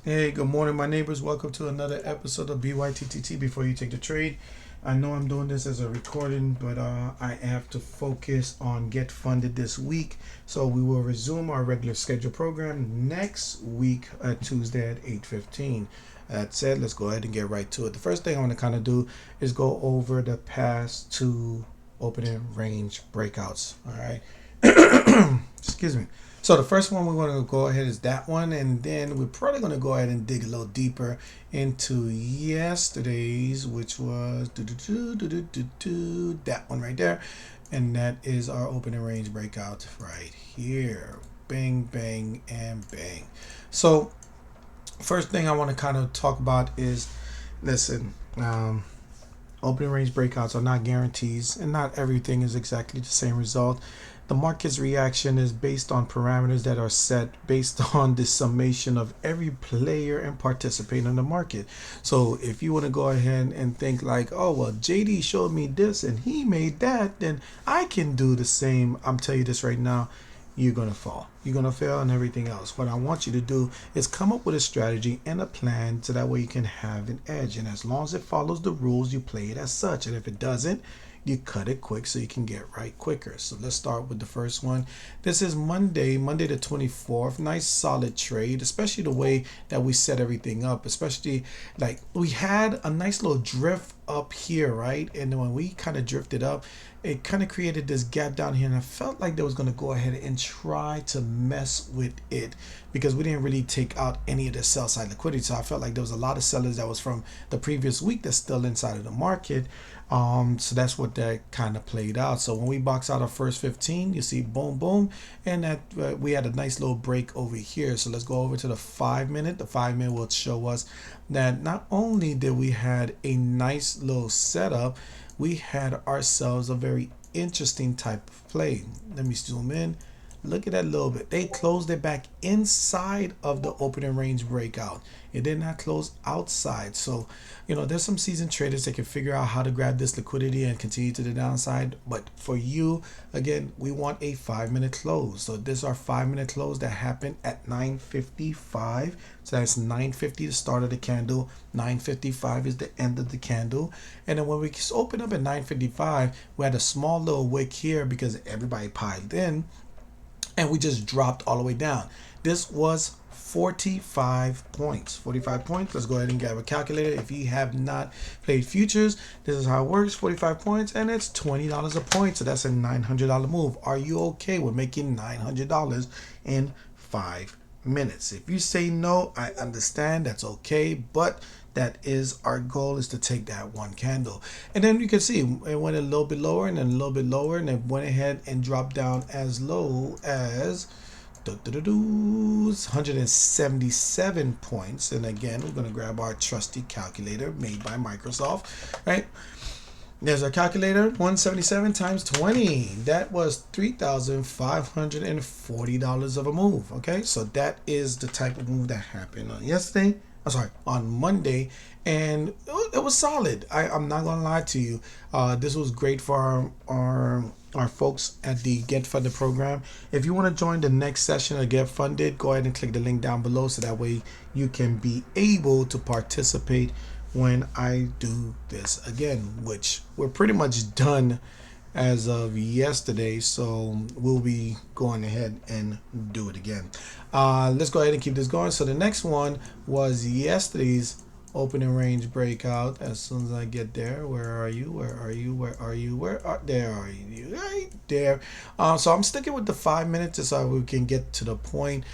Hey, good morning, my neighbors. Welcome to another episode of BYTTT. Before you take the trade, I know I'm doing this as a recording, but I have to focus on Get Funded this week. So we will resume our regular schedule program next week at Tuesday at 8:15. That said, let's go ahead and get right to it. The first thing I want to kind of do is go over the past two opening range breakouts. All right. Excuse me. So the first one we're going to go ahead is that one, and then we're probably going to go ahead and dig a little deeper into yesterday's, which was that one right there, and that is our opening range breakout right here. Bang, bang, and bang. So first thing I want to kind of talk about is, listen, opening range breakouts are not guarantees, and not everything is exactly the same result. The market's reaction is based on parameters that are set based on the summation of every player and participant in the market. So if you want to go ahead and think like, oh, well, JD showed me this and he made that, then I can do the same. I'm telling you this right now, you're going to fall. You're going to fail and everything else. What I want you to do is come up with a strategy and a plan so that way you can have an edge. And as long as it follows the rules, you play it as such. And if it doesn't, you cut it quick so you can get right quicker. So let's start with the first one. This is Monday the 24th. Nice solid trade, especially the way that we set everything up, especially like we had a nice little drift up here, right? And then when we kind of drifted up, it kind of created this gap down here, and I felt like they was going to go ahead and try to mess with it because we didn't really take out any of the sell side liquidity. So I felt like there was a lot of sellers that was from the previous week that's still inside of the market. So that's what that kind of played out. So when we box out our first 15, you see boom, boom, and that we had a nice little break over here. So let's go over to the 5 minute. The 5 minute will show us that not only did we had a nice little setup, we had ourselves a very interesting type of play. Let me zoom in. Look at that little bit. They closed it back inside of the opening range breakout. It did not close outside. So, there's some seasoned traders that can figure out how to grab this liquidity and continue to the downside. But for you, again, we want a 5 minute close. So this is our 5 minute close that happened at 9:55. So that's 9:50 the start of the candle. 9:55 is the end of the candle. And then when we open up at 9:55, we had a small little wick here because everybody piled in, and we just dropped all the way down. This was 45 points. 45 points. Let's go ahead and grab a calculator. If you have not played futures, this is how it works. 45 points, and it's $20 a point. So that's a $900 move. Are you okay with making $900 in 5 minutes? If you say no, I understand. That's okay. But that is our goal, is to take that one candle. And then you can see it went a little bit lower and then a little bit lower, and it went ahead and dropped down as low as 177 points. And again, we're going to grab our trusty calculator made by Microsoft, right? There's our calculator. 177 times 20. That was $3,540 of a move. Okay, so that is the type of move that happened on yesterday. I'm sorry, on Monday, and it was solid. I'm not gonna lie to you. This was great for our folks at the Get Funded program. If you want to join the next session of Get Funded, go ahead and click the link down below so that way you can be able to participate when I do this again, which we're pretty much done as of yesterday, so we'll be going ahead and do it again. Let's go ahead and keep this going. So the next one was yesterday's opening range breakout. As soon as I get there, where are you? Where are you? Where are you? There are you? Right there. So I'm sticking with the 5 minutes just so we can get to the point.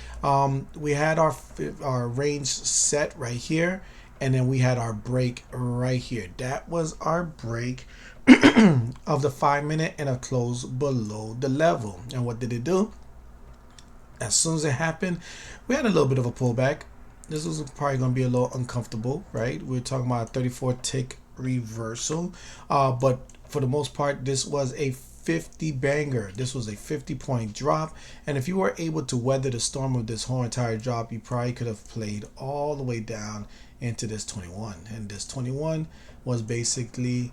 We had our range set right here, and then we had our break right here. That was our break of the 5 minute, and a close below the level. And what did it do? As soon as it happened, we had a little bit of a pullback. This was probably going to be a little uncomfortable, right? We're talking about a 34 tick reversal, but for the most part, this was a 50 banger. This was a 50-point drop, and if you were able to weather the storm of this whole entire drop, you probably could have played all the way down into this 21. And this 21 was basically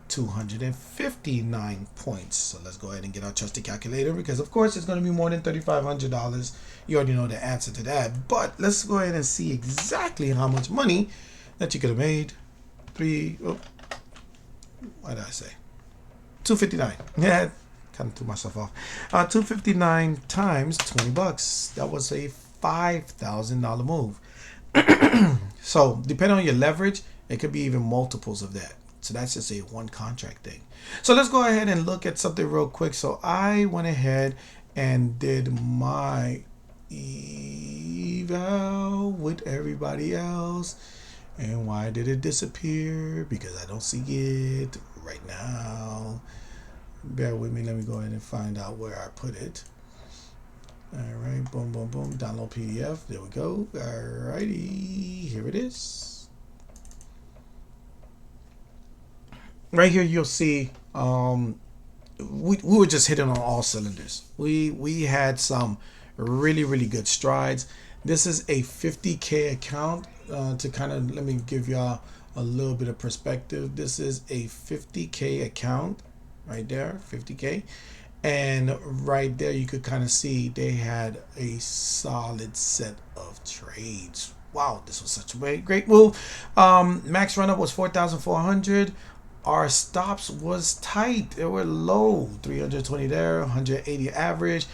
259 points. So let's go ahead and get our trusty calculator, because of course it's going to be more than $3,500. You already know the answer to that, but let's go ahead and see exactly how much money that you could have made. What did I say? 259. Yeah, kind of threw myself off. 259 times 20 bucks. That was a $5,000 move. So depending on your leverage, it could be even multiples of that. So that's just a one contract thing. So let's go ahead and look at something real quick. So I went ahead and did my eval with everybody else. And why did it disappear? Because I don't see it right now. Bear with me. Let me go ahead and find out where I put it. All right, boom, boom, boom. Download PDF. There we go. All righty, here it is. Right here, you'll see we were just hitting on all cylinders. We had some really good strides. This is a 50K account. To kind of let me give y'all a little bit of perspective. This is a 50K account right there, 50K. And right there, you could kind of see they had a solid set of trades. Wow, this was such a great move. Max run up was 4,400. Our stops was tight. They were low. 320 there, 180 average.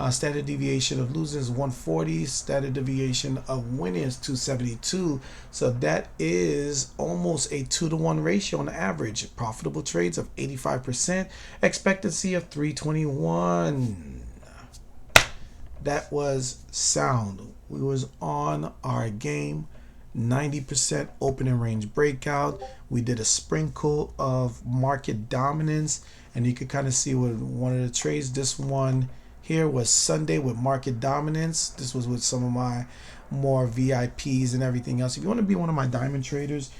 Standard deviation of losing is 140. Standard deviation of winning is 272. So that is almost a 2-to-1 ratio on average. Profitable trades of 85%. Expectancy of 321. That was sound. We was on our game. 90% opening range breakout. We did a sprinkle of market dominance, and you could kind of see with one of the trades. This one here was Sunday with market dominance. This was with some of my more VIPs and everything else. If you want to be one of my diamond traders,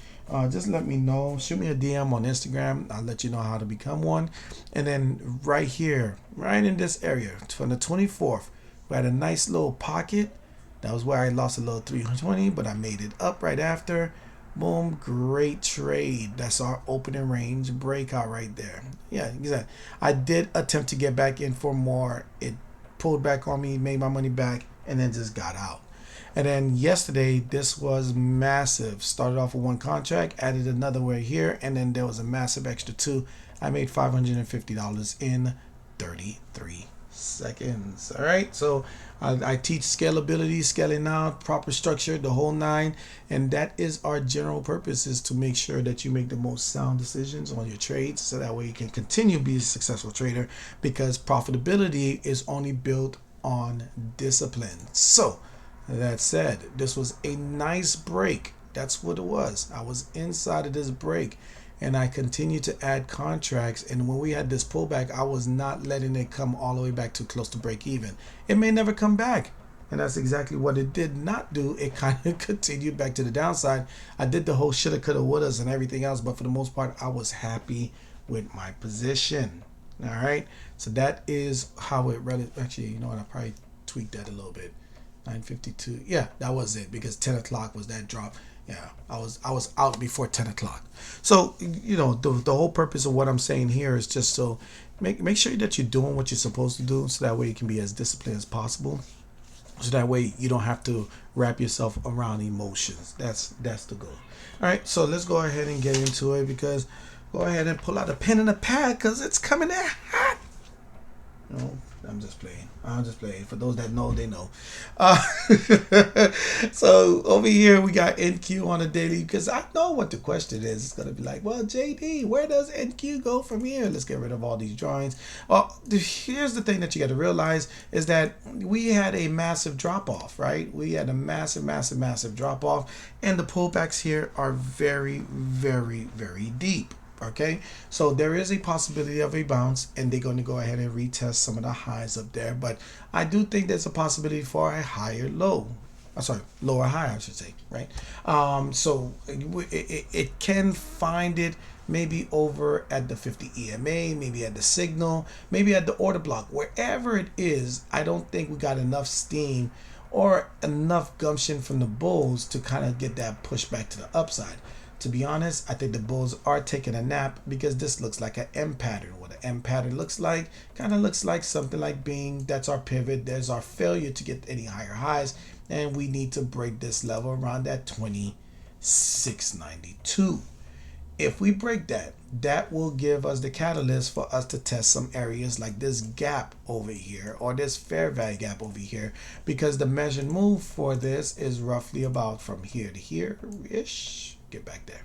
just let me know. Shoot me a DM on Instagram. I'll let you know how to become one. And then right here, right in this area, from the 24th, we had a nice little pocket. That was where I lost a little 320, but I made it up right after. Boom, great trade. That's our opening range breakout right there. Yeah, exactly. I did attempt to get back in for more. It pulled back on me, made my money back, and then just got out. And then yesterday, this was massive. Started off with one contract, added another way here, and then there was a massive extra two. I made $550 in 33 seconds. All right, so I teach scalability, scaling out, proper structure, the whole nine, and that is our general purpose, is to make sure that you make the most sound decisions on your trades, so that way you can continue to be a successful trader, because profitability is only built on discipline. So that said, this was a nice break. That's what it was. I was inside of this break, and I continued to add contracts. And when we had this pullback, I was not letting it come all the way back to close to break even. It may never come back. And that's exactly what it did not do. It kind of continued back to the downside. I did the whole shoulda, coulda, wouldas and everything else, but for the most part, I was happy with my position. All right. So that is how it really, actually, you know what, I probably tweaked that a little bit. 9:52. Yeah, that was it, because 10 o'clock was that drop. Yeah, I was out before 10 o'clock. So, you know, the whole purpose of what I'm saying here is just so make sure that you're doing what you're supposed to do, so that way you can be as disciplined as possible. So that way you don't have to wrap yourself around emotions. That's the goal. All right, so let's go ahead and get into it, because go ahead and pull out a pen and a pad, because it's coming in hot. No, I'm just playing. For those that know, they know. So over here we got NQ on a daily, because I know what the question is. It's gonna be like, well, JD, where does NQ go from here? Let's get rid of all these drawings. Well, here's the thing that you got to realize, is that we had a massive drop off, right? We had a massive drop off, and the pullbacks here are very deep. Okay, so there is a possibility of a bounce, and they're going to go ahead and retest some of the highs up there, but I do think there's a possibility for a higher low. Lower high, I should say, right? So it can find it maybe over at the 50 EMA, maybe at the signal, maybe at the order block, wherever it is. I don't think we got enough steam or enough gumption from the bulls to kind of get that push back to the upside. to be honest, I think the bulls are taking a nap because this looks like an M pattern. What an M pattern looks like, kind of looks like something like being, that's our pivot. There's our failure to get any higher highs. And we need to break this level around that 2692. If we break that, that will give us the catalyst for us to test some areas like this gap over here or this fair value gap over here, because the measured move for this is roughly about from here to here ish. Get back there.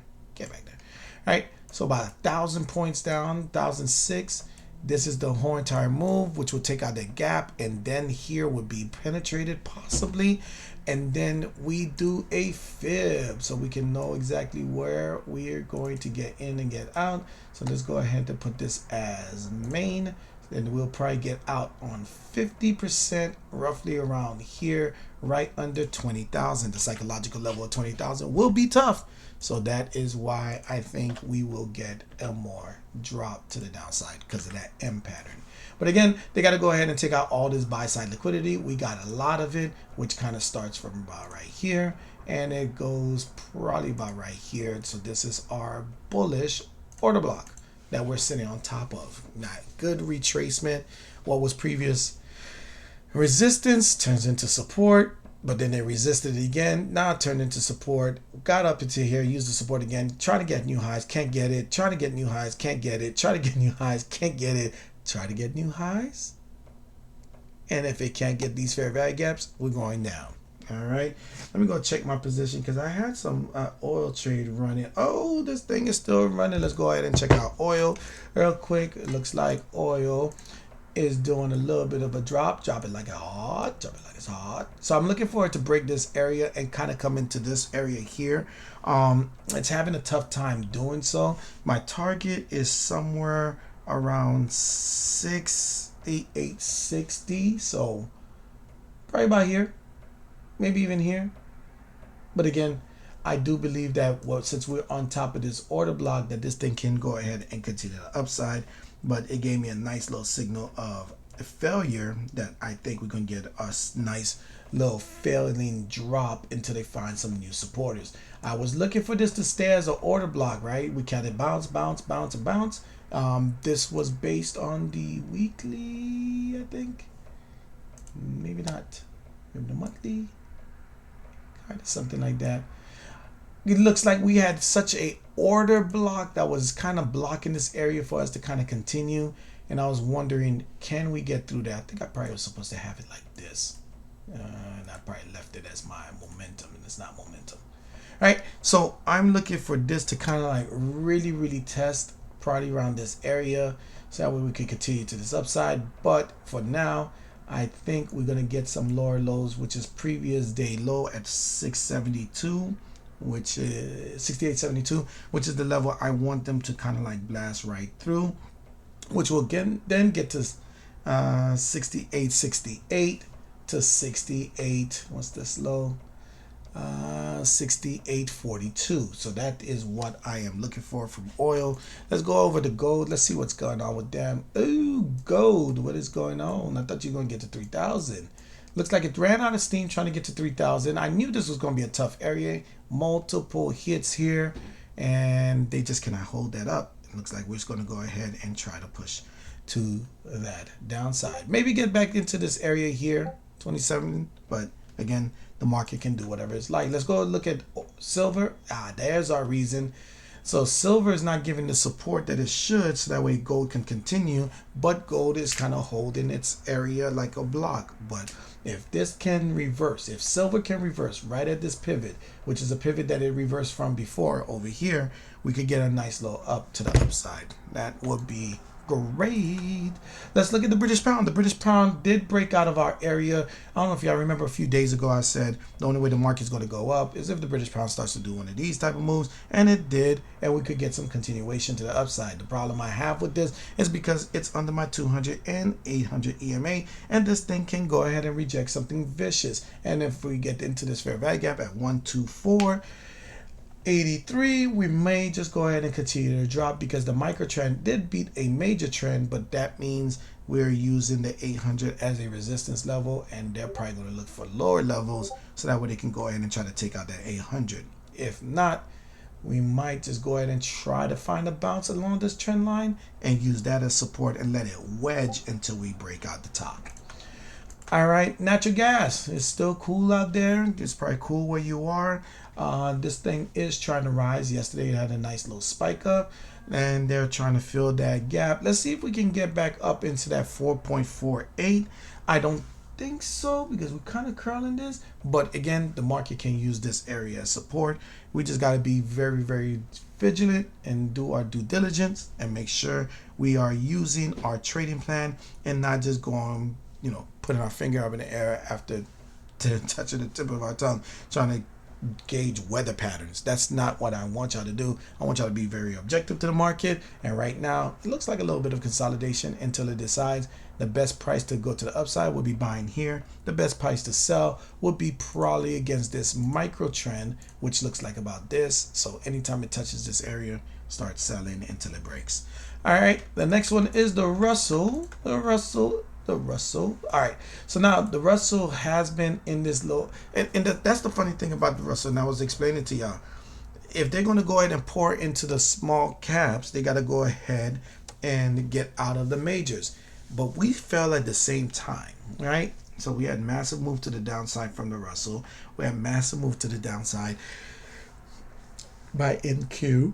All right, so about 1,000 points down, 1,006. This is the whole entire move, which will take out the gap, and then here would be penetrated possibly, and then we do a fib so we can know exactly where we're going to get in and get out. So let's go ahead and put this as main. Then we'll probably get out on 50%, roughly around here, right under 20,000. The psychological level of 20,000 will be tough. So that is why I think we will get a more drop to the downside because of that M pattern. But again, they got to go ahead and take out all this buy side liquidity. We got a lot of it, which kind of starts from about right here, and it goes probably about right here. So this is our bullish order block that we're sitting on top of. Not good retracement. What was previous resistance turns into support, but then they resisted it again. Now it turned into support. Got up into here, used the support again. Trying to get new highs, can't get it. Trying to get new highs, can't get it. Try to get new highs, can't get it. Try to get new highs. And if it can't get these fair value gaps, we're going down. All right. Let me go check my position because I had some oil trade running. Oh, this thing is still running. Let's go ahead and check out oil real quick. It looks like oil is doing a little bit of a drop. Drop it like it's hot. Drop it like it's hot. So I'm looking for it to break this area and kind of come into this area here. It's having a tough time doing so. My target is somewhere around 68860. So probably about here. Maybe even here. But again, I do believe that since we're on top of this order block, that this thing can go ahead and continue the upside. But it gave me a nice little signal of a failure that I think we're going to get a nice little failing drop until they find some new supporters. I was looking for this to stay as an order block, right? We kind of bounce, bounce, bounce, and bounce. This was based on the weekly, I think. Maybe not. Maybe the monthly. Kind of something like that. It looks like we had such a order block that was kind of blocking this area for us to kind of continue. And I was wondering, can we get through that? I think I probably was supposed to have it like this. And I probably left it as my momentum, and it's not momentum. All right, so I'm looking for this to kind of like really test probably around this area. So that way we can continue to this upside. But for now, I think we're going to get some lower lows, which is previous day low at 672. Which is 6872, which is the level I want them to kind of like blast right through, which will then get to 6868 to 68. What's this low? 6842. So that is what I am looking for from oil. Let's go over to gold. Let's see what's going on with them. Ooh, gold. What is going on? I thought you were going to get to 3,000. Looks like it ran out of steam trying to get to 3,000. I knew this was going to be a tough area. Multiple hits here, and they just cannot hold that up. It looks like we're just going to go ahead and try to push to that downside. Maybe get back into this area here, 27. But again, the market can do whatever it's like. Let's go look at silver. There's our reason. So silver is not giving the support that it should, so that way gold can continue, but gold is kind of holding its area like a block. But if this can reverse, if silver can reverse right at this pivot, which is a pivot that it reversed from before over here, we could get a nice little up to the upside. That would be great. Let's look at the British pound. The British pound did break out of our area. I don't know if y'all remember a few days ago I said the only way the market's going to go up is if the British pound starts to do one of these type of moves, and it did, and we could get some continuation to the upside. The problem I have with this is because it's under my 200 and 800 EMA, and this thing can go ahead and reject something vicious. And if we get into this fair value gap at 124.83, we may just go ahead and continue to drop because the micro trend did beat a major trend, but that means we're using the 800 as a resistance level, and they're probably going to look for lower levels so that way they can go ahead and try to take out that 800. If not, we might just go ahead and try to find a bounce along this trend line and use that as support and let it wedge until we break out the top. All right, natural gas is still cool out there. It's probably cool where you are. This thing is trying to rise. Yesterday it had a nice little spike up, and they're trying to fill that gap. Let's see if we can get back up into that 4.48. I don't think so because we're kind of curling this, but again, the market can use this area as support. We just got to be very, very vigilant and do our due diligence and make sure we are using our trading plan and not just going, putting our finger up in the air after touching the tip of our tongue, trying to gauge weather patterns. That's not what I want y'all to do. I want y'all to be very objective to the market. And right now, it looks like a little bit of consolidation until it decides. The best price to go to the upside would be buying here. The best price to sell would be probably against this micro trend, which looks like about this. So anytime it touches this area, start selling until it breaks. All right, the next one is the Russell. All right, so now the Russell has been in this low, and that's the funny thing about the Russell, and I was explaining to y'all, if they're going to go ahead and pour into the small caps, they got to go ahead and get out of the majors. But we fell at the same time, right? So we had massive move to the downside from the Russell. We had massive move to the downside by NQ,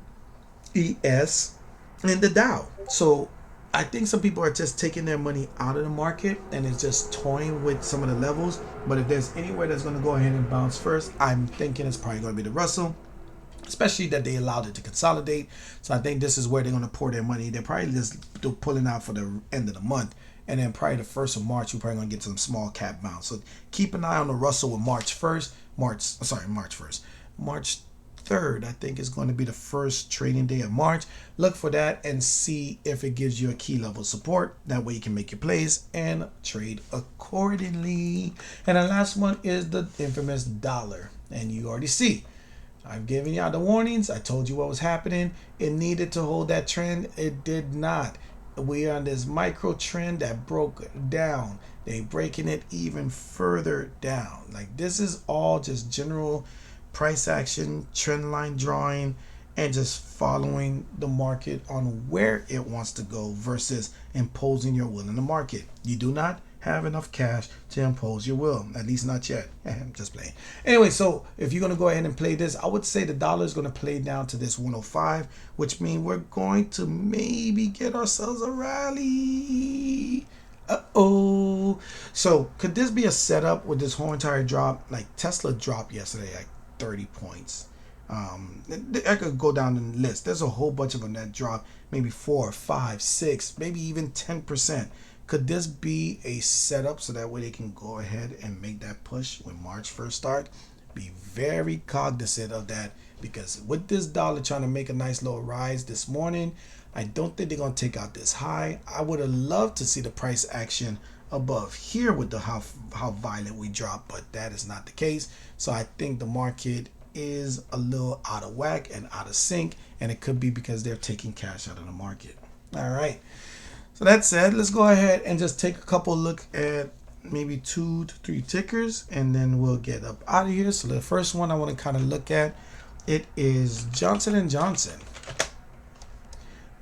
ES, and the Dow. So I think some people are just taking their money out of the market and it's just toying with some of the levels. But if there's anywhere that's going to go ahead and bounce first, I'm thinking it's probably going to be the Russell, especially that they allowed it to consolidate. So I think this is where they're going to pour their money. They're probably just pulling out for the end of the month. And then probably the 1st of March, we're probably going to get some small cap bounce. So keep an eye on the Russell with March 1st. March 3rd, I think, is going to be the first trading day of March. Look for that and see if it gives you a key level support. That way you can make your plays and trade accordingly. And the last one is the infamous dollar. And you already see, I've given y'all the warnings. I told you what was happening. It needed to hold that trend. It did not. We are on this micro trend that broke down. They breaking it even further down. Like, this is all just general price action, trend line drawing, and just following the market on where it wants to go versus imposing your will in the market. You do not have enough cash to impose your will, at least not yet. I'm just playing. Anyway, so if you're going to go ahead and play this, I would say the dollar is going to play down to this 105, which means we're going to maybe get ourselves a rally. So could this be a setup with this whole entire drop? Like, Tesla dropped yesterday like 30 points. I could go down the list. There's a whole bunch of them that drop maybe 4, 5, 6, maybe even 10%. Could this be a setup so that way they can go ahead and make that push when March 1st start? Be very cognizant of that, because with this dollar trying to make a nice little rise this morning, I don't think they're going to take out this high. I would have loved to see the price action above here with the how violent we dropped, but that is not the case. So I think the market is a little out of whack and out of sync, and it could be because they're taking cash out of the market. All right. So that said, let's go ahead and just take a couple look at maybe 2 to 3 tickers, and then we'll get up out of here. So the first one I want to kind of look at, it is Johnson & Johnson.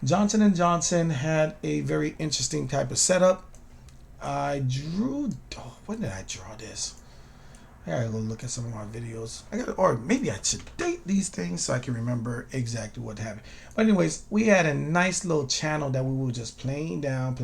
Johnson & Johnson had a very interesting type of setup. I drew, when did I draw this? I gotta go look at some of my videos. Or maybe I should date these things so I can remember exactly what happened. But anyways, we had a nice little channel that we were just playing down.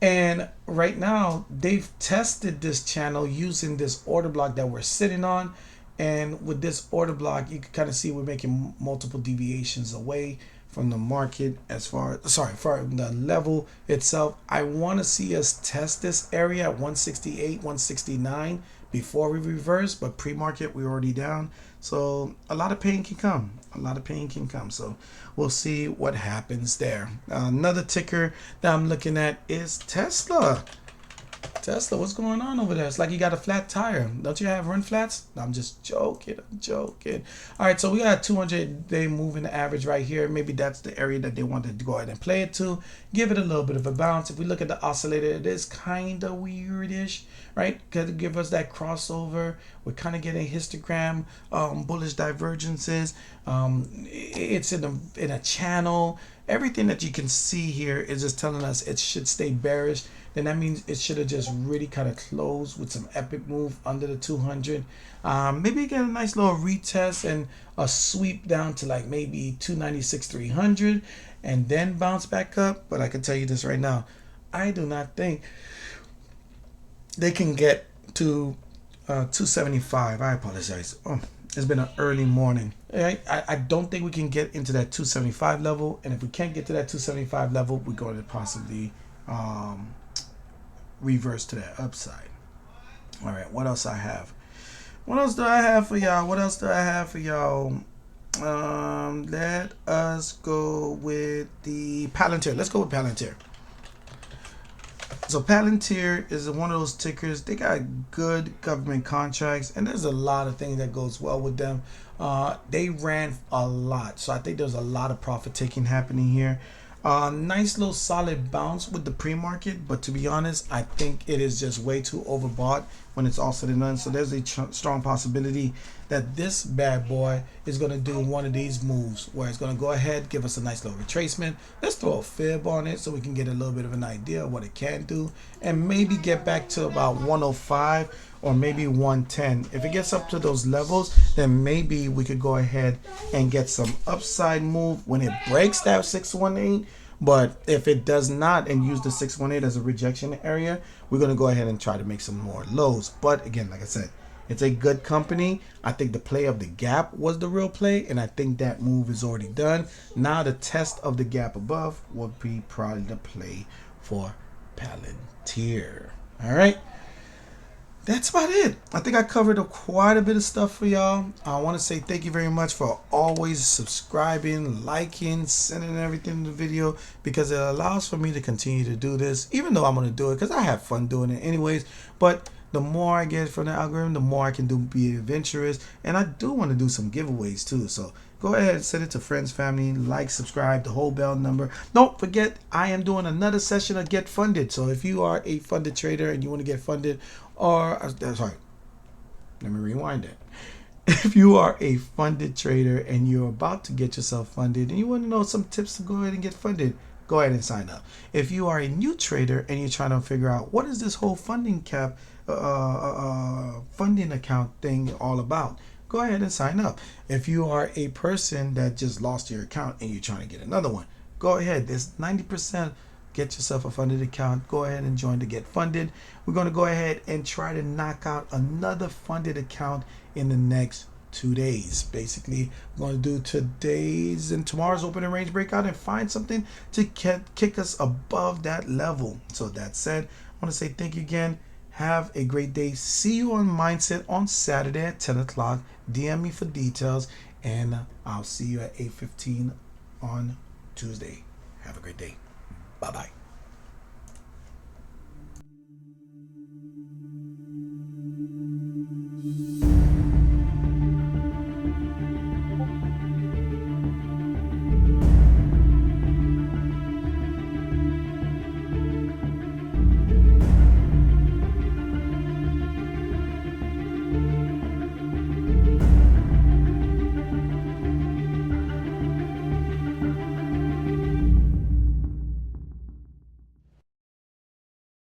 And right now, they've tested this channel using this order block that we're sitting on. And with this order block, you can kind of see we're making multiple deviations away from the market as far the level itself. I want to see us test this area at 168, 169 before we reverse, but pre-market we're already down. So a lot of pain can come. So we'll see what happens there. Another ticker that I'm looking at is Tesla. Tesla, what's going on over there? It's like you got a flat tire. Don't you have run flats? No, I'm just joking. I'm joking. All right, so we got a 200-day moving average right here. Maybe that's the area that they wanted to go ahead and play it to. Give it a little bit of a bounce. If we look at the oscillator, it is kind of weirdish, right? Could give us that crossover. We're kind of getting histogram, bullish divergences. It's in a channel. Everything that you can see here is just telling us it should stay bearish. Then that means it should have just really kind of closed with some epic move under the 200. Maybe get a nice little retest and a sweep down to like maybe 296, 300 and then bounce back up. But I can tell you this right now, I do not think they can get to 275. I apologize. It's been an early morning. I don't think we can get into that 275 level. And if we can't get to that 275 level, we're going to possibly reverse to that upside. All right, what else I have? What else do I have for y'all? What else do I have for y'all? Let us go with the Palantir. Let's go with Palantir. So Palantir is one of those tickers. They got good government contracts, and there's a lot of things that goes well with them. They ran a lot, so I think there's a lot of profit taking happening here. Nice little solid bounce with the pre-market, but to be honest, I think it is just way too overbought when it's all said and done. So there's a strong possibility that this bad boy is going to do one of these moves where it's going to go ahead, give us a nice little retracement. Let's throw a fib on it so we can get a little bit of an idea of what it can do, and maybe get back to about 105 or maybe 110. If it gets up to those levels, then maybe we could go ahead and get some upside move when it breaks that 618. But if it does not and use the 618 as a rejection area, we're going to go ahead and try to make some more lows. But again, like I said, it's a good company. I think the play of the gap was the real play, and I think that move is already done. Now the test of the gap above will be probably the play for Palantir. All right. That's about it. I think I covered quite a bit of stuff for y'all. I want to say thank you very much for always subscribing, liking, sending everything in the video, because it allows for me to continue to do this, even though I'm going to do it because I have fun doing it anyways. But the more I get from the algorithm, the more I can do, be adventurous. And I do want to do some giveaways too. So go ahead and send it to friends, family, like, subscribe, the whole bell number. Don't forget, I am doing another session of Get Funded. So if you are a funded trader and you want to get funded, or sorry, let me rewind it. If you are a funded trader and you're about to get yourself funded and you want to know some tips to go ahead and get funded, go ahead and sign up. If you are a new trader and you're trying to figure out what is this whole funding cap, funding account thing all about, go ahead and sign up. If you are a person that just lost your account and you're trying to get another one, go ahead. There's 90%. Get yourself a funded account. Go ahead and join to Get Funded. We're going to go ahead and try to knock out another funded account in the next 2 days. Basically, we're going to do today's and tomorrow's opening range breakout and find something to kick us above that level. So that said, I want to say thank you again. Have a great day. See you on Mindset on Saturday at 10 o'clock. DM me for details, and I'll see you at 8:15 on Tuesday. Have a great day. Bye-bye.